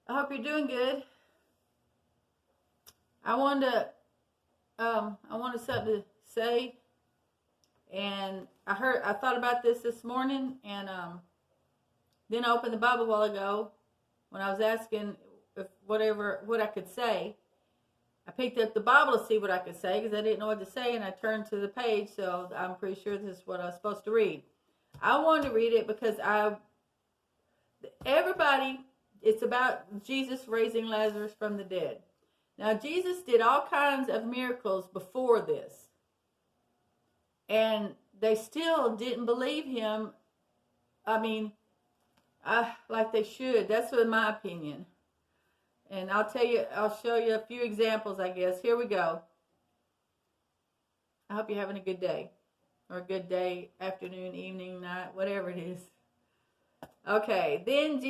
I hope you're doing good. I wanted something to say, and I thought about this morning, and then I opened the Bible a while ago when I was asking if what I could say. I picked up the Bible to see what I could say because I didn't know what to say, and I turned to the page, so I'm pretty sure this is what I was supposed to read. I wanted to read it because it's about Jesus raising Lazarus from the dead. Now, Jesus did all kinds of miracles before this, and they still didn't believe him. Like they should. That's in my opinion. And I'll show you a few examples, I guess. Here we go. I hope you're having a good day, or a good day, afternoon, evening, night, whatever it is. Okay, then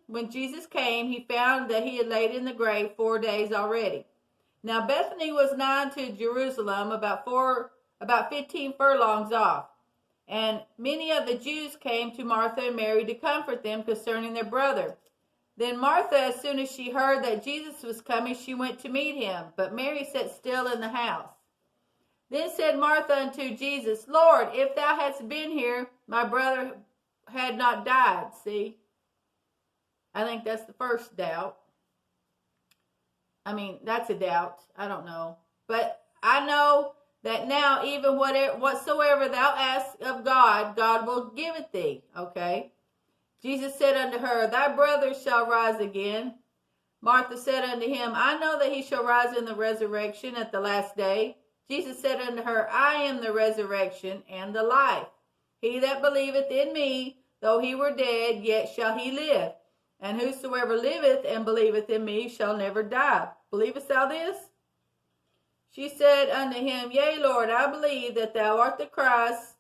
when Jesus came, he found that he had laid in the grave 4 days already. Now Bethany was nigh to Jerusalem, about 15 furlongs off. And many of the Jews came to Martha and Mary to comfort them concerning their brother. Then Martha, as soon as she heard that Jesus was coming, she went to meet him, but Mary sat still in the house. Then said Martha unto Jesus, Lord, if thou hadst been here, my brother had not died. See, I think that's the first doubt. That's a doubt. I don't know. But I know that now even whatsoever thou ask of God, God will give it thee. Okay. Jesus said unto her, thy brother shall rise again. Martha said unto him, I know that he shall rise in the resurrection at the last day. Jesus said unto her, I am the resurrection and the life. He that believeth in me, though he were dead, yet shall he live. And whosoever liveth and believeth in me shall never die. Believest thou this? She said unto him, Yea, Lord, I believe that thou art the Christ,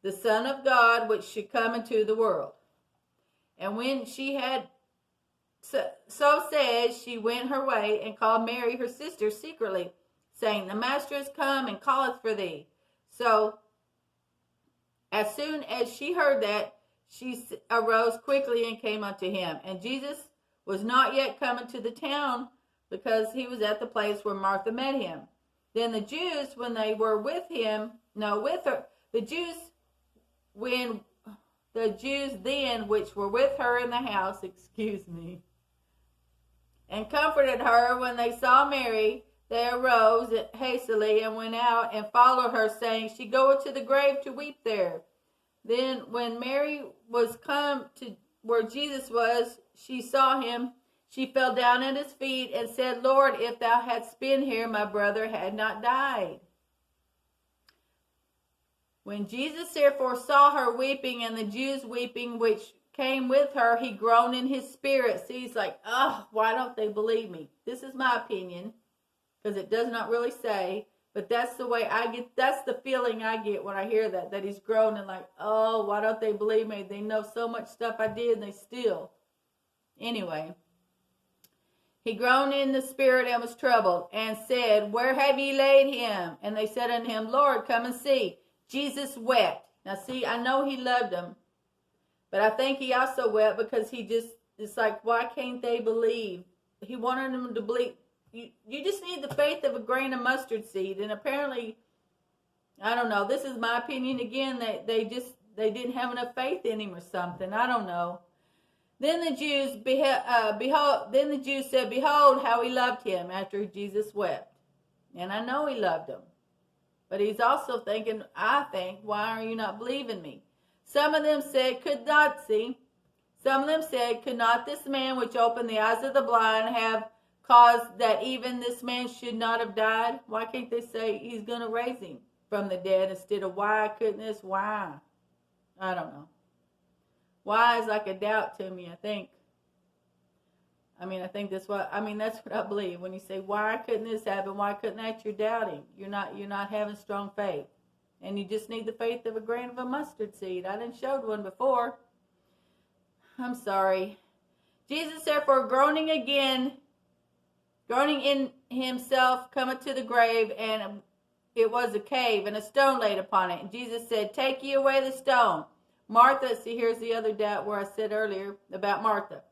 the Son of God, which should come into the world. And when she had so said, she went her way and called Mary her sister secretly, saying, the Master is come and calleth for thee. So as soon as she heard that, she arose quickly and came unto him. And Jesus was not yet come into the town, because he was at the place where Martha met him. Then the Jews, when they were with her, the Jews then which were with her in the house, and comforted her when they saw Mary, they arose hastily and went out and followed her, saying, She goeth to the grave to weep there. Then when Mary was come to where Jesus was, she saw him. She fell down at his feet and said, Lord, if thou hadst been here, my brother had not died. When Jesus therefore saw her weeping, and the Jews weeping which came with her, he groaned in his spirit. See, he's like, why don't they believe me? This is my opinion, because it does not really say, but that's the way I get, that's the feeling I get when I hear that he's groaning like, oh, why don't they believe me? They know so much stuff I did, and they still. Anyway, he groaned in the spirit and was troubled, and said, Where have ye laid him? And they said unto him, Lord, come and see. Jesus wept. Now see, I know he loved them, but I think he also wept because it's like, why can't they believe? He wanted them to believe. You just need the faith of a grain of mustard seed. And apparently, I don't know, this is my opinion again, they didn't have enough faith in him or something. I don't know. Then the Jews said, Behold how he loved him, after Jesus wept. And I know he loved him. But he's also thinking, I think, why are you not believing me? Some of them said, could not this man which opened the eyes of the blind have caused that even this man should not have died? Why can't they say he's going to raise him from the dead instead of why couldn't this? Why? I don't know. Why is like a doubt to me, I think. That's what I believe. When you say, why couldn't this happen? Why couldn't that? You're doubting. You're not having strong faith. And you just need the faith of a grain of a mustard seed. I didn't showed one before. I'm sorry. Jesus therefore groaning in himself, cometh to the grave, and it was a cave, and a stone laid upon it. And Jesus said, Take ye away the stone. Martha, see, here's the other doubt where I said earlier about Martha.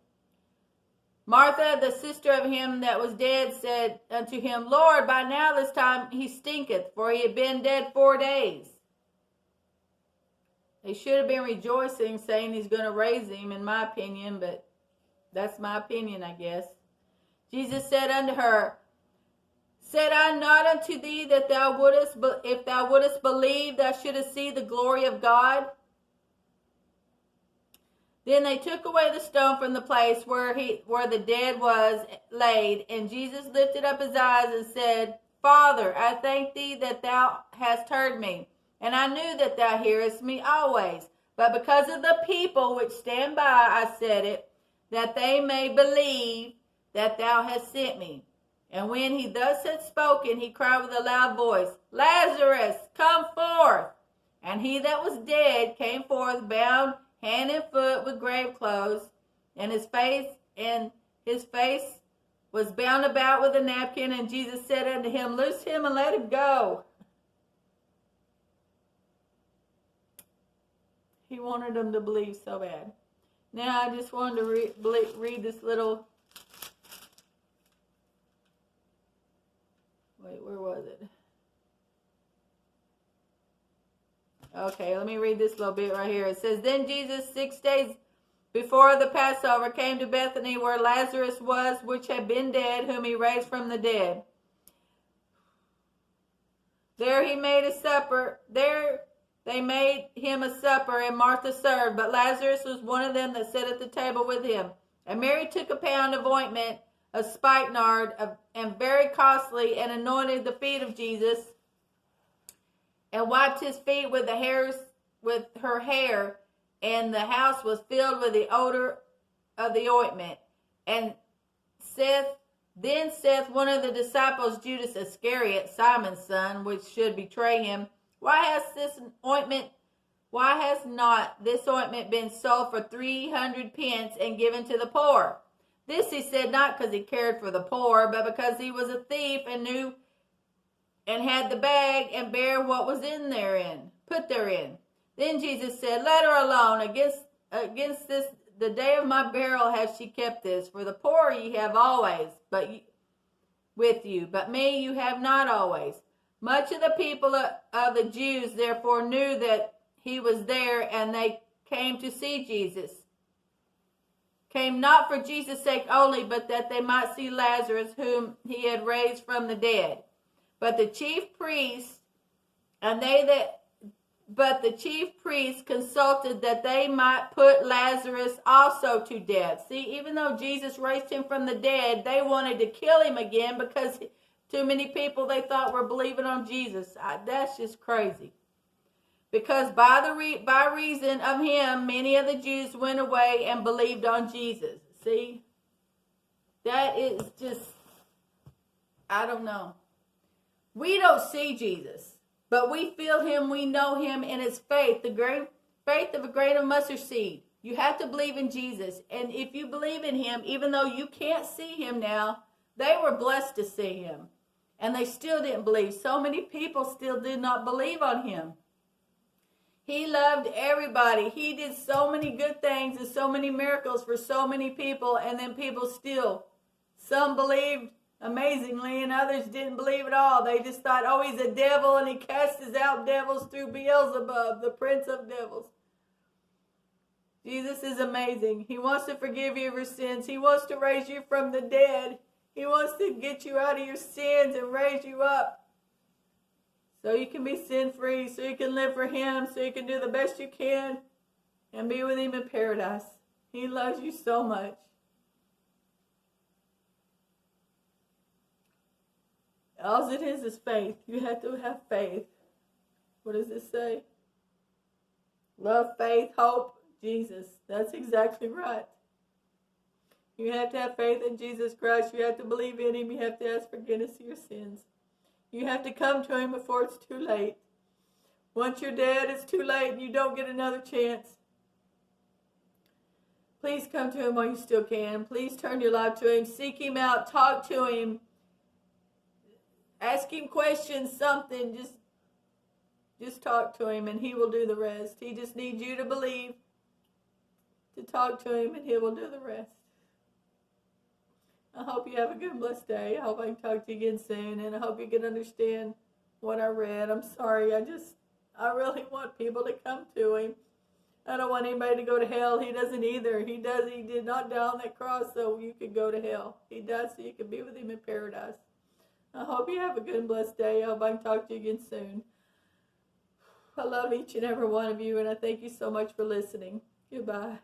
Martha, the sister of him that was dead, said unto him, Lord, by now this time he stinketh, for he had been dead 4 days. They should have been rejoicing, saying he's going to raise him, in my opinion, but that's my opinion, I guess. Jesus said unto her, Said I not unto thee that thou wouldest, if thou wouldest believe, thou shouldest see the glory of God? Then they took away the stone from the place where the dead was laid, and Jesus lifted up his eyes and said, Father, I thank thee that thou hast heard me, and I knew that thou hearest me always. But because of the people which stand by, I said it, that they may believe that thou hast sent me. And when he thus had spoken, he cried with a loud voice, Lazarus, come forth! And he that was dead came forth, bound hand and foot with grave clothes, and his face was bound about with a napkin. And Jesus said unto him, Loose him and let him go. He wanted them to believe so bad. Now I just wanted to read this little... Wait, where was it? Okay, let me read this little bit right here. It says, Then Jesus 6 days before the Passover came to Bethany, where Lazarus was, which had been dead, whom he raised from the dead. There he made a supper. There they made him a supper, and Martha served. But Lazarus was one of them that sat at the table with him. And Mary took a pound of ointment of spikenard, and very costly, and anointed the feet of Jesus, and wiped his feet with her hair, and the house was filled with the odor of the ointment. And then saith one of the disciples, Judas Iscariot, Simon's son, which should betray him, Why has not this ointment been sold for 300 pence and given to the poor? This he said not because he cared for the poor, but because he was a thief and knew and had the bag and bare what was put therein. Then Jesus said, Let her alone. Against this the day of my burial has she kept this. For the poor ye have always with you, but me you have not always. Much of the people of the Jews therefore knew that he was there, and they came to see Jesus. Came not for Jesus' sake only, but that they might see Lazarus, whom he had raised from the dead. But the chief priests consulted that they might put Lazarus also to death. See, even though Jesus raised him from the dead, they wanted to kill him again because too many people they thought were believing on Jesus. That's just crazy. Because by reason of him, many of the Jews went away and believed on Jesus. See? That is just, I don't know. We don't see Jesus, but we feel him, we know him in his faith, the great faith of a grain of mustard seed. You have to believe in Jesus. And if you believe in him, even though you can't see him now, they were blessed to see him. And they still didn't believe. So many people still did not believe on him. He loved everybody. He did so many good things and so many miracles for so many people. And then people still, some believed amazingly and others didn't believe at all. They just thought, oh, he's a devil and he casts out devils through Beelzebub, the prince of devils. Jesus is amazing. He wants to forgive you of your sins. He wants to raise you from the dead. He wants to get you out of your sins and raise you up. So you can be sin-free, so you can live for him, so you can do the best you can and be with him in paradise. He loves you so much. All it is faith. You have to have faith. What does it say? Love, faith, hope, Jesus. That's exactly right. You have to have faith in Jesus Christ. You have to believe in him. You have to ask forgiveness of your sins. You have to come to him before it's too late. Once you're dead, it's too late and you don't get another chance. Please come to him while you still can. Please turn your life to him. Seek him out. Talk to him. Ask him questions, something. Just talk to him and he will do the rest. He just needs you to believe, to talk to him, and he will do the rest. I hope you have a good and blessed day. I hope I can talk to you again soon, and I hope you can understand what I read. I'm sorry. I really want people to come to him. I don't want anybody to go to hell. He doesn't either. He did not die on that cross so you could go to hell. He died so you could be with him in paradise. I hope you have a good and blessed day. I hope I can talk to you again soon. I love each and every one of you, and I thank you so much for listening. Goodbye.